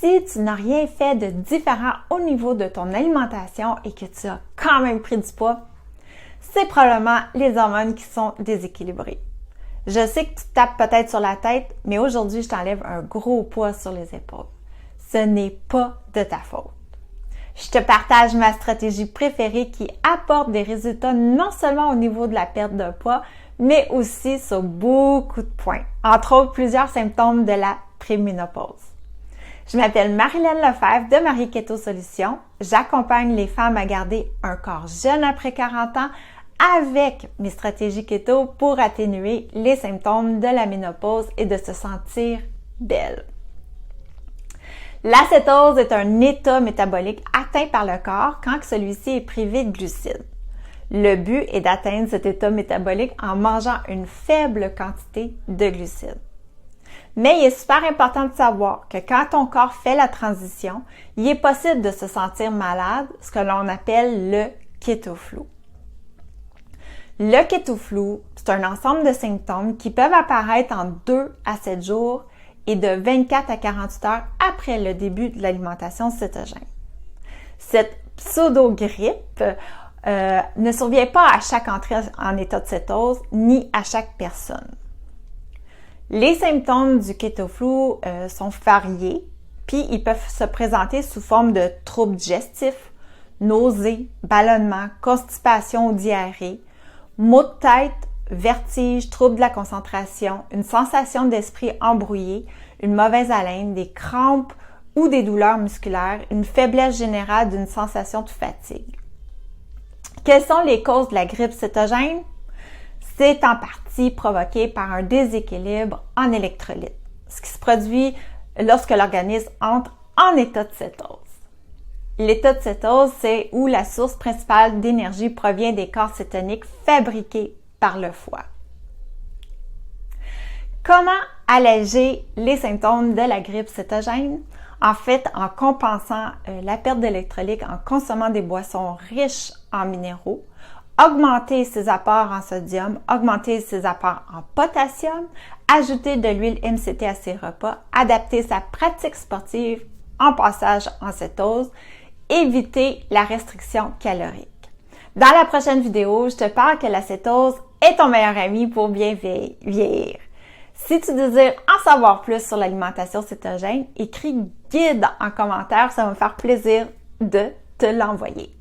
Si tu n'as rien fait de différent au niveau de ton alimentation et que tu as quand même pris du poids, c'est probablement les hormones qui sont déséquilibrées. Je sais que tu te tapes peut-être sur la tête, mais aujourd'hui, je t'enlève un gros poids sur les épaules. Ce n'est pas de ta faute. Je te partage ma stratégie préférée qui apporte des résultats non seulement au niveau de la perte de poids, mais aussi sur beaucoup de points, entre autres plusieurs symptômes de la préménopause. Je m'appelle Marilène Lefebvre de Marie Keto Solutions. J'accompagne les femmes à garder un corps jeune après 40 ans avec mes stratégies keto pour atténuer les symptômes de la ménopause et de se sentir belle. L'acétose est un état métabolique atteint par le corps quand celui-ci est privé de glucides. Le but est d'atteindre cet état métabolique en mangeant une faible quantité de glucides. Mais il est super important de savoir que quand ton corps fait la transition, il est possible de se sentir malade, ce que l'on appelle le kétoflou. Le kétoflou, c'est un ensemble de symptômes qui peuvent apparaître en 2 à 7 jours et de 24 à 48 heures après le début de l'alimentation cétogène. Cette pseudo-grippe ne survient pas à chaque entrée en état de cétose ni à chaque personne. Les symptômes du kétoflou sont variés, puis ils peuvent se présenter sous forme de troubles digestifs, nausées, ballonnements, constipation ou diarrhée, maux de tête, vertige, troubles de la concentration, une sensation d'esprit embrouillé, une mauvaise haleine, des crampes ou des douleurs musculaires, une faiblesse générale d'une sensation de fatigue. Quelles sont les causes de la grippe cétogène? C'est en partie provoqué par un déséquilibre en électrolytes, ce qui se produit lorsque l'organisme entre en état de cétose. L'état de cétose, c'est où la source principale d'énergie provient des corps cétoniques fabriqués par le foie. Comment alléger les symptômes de la grippe cétogène? En fait, en compensant la perte d'électrolytes en consommant des boissons riches en minéraux, augmenter ses apports en sodium, augmenter ses apports en potassium, ajouter de l'huile MCT à ses repas, adapter sa pratique sportive en passage en cétose, éviter la restriction calorique. Dans la prochaine vidéo, je te parle que la cétose est ton meilleur ami pour bien vieillir. Si tu désires en savoir plus sur l'alimentation cétogène, écris guide en commentaire, ça va me faire plaisir de te l'envoyer.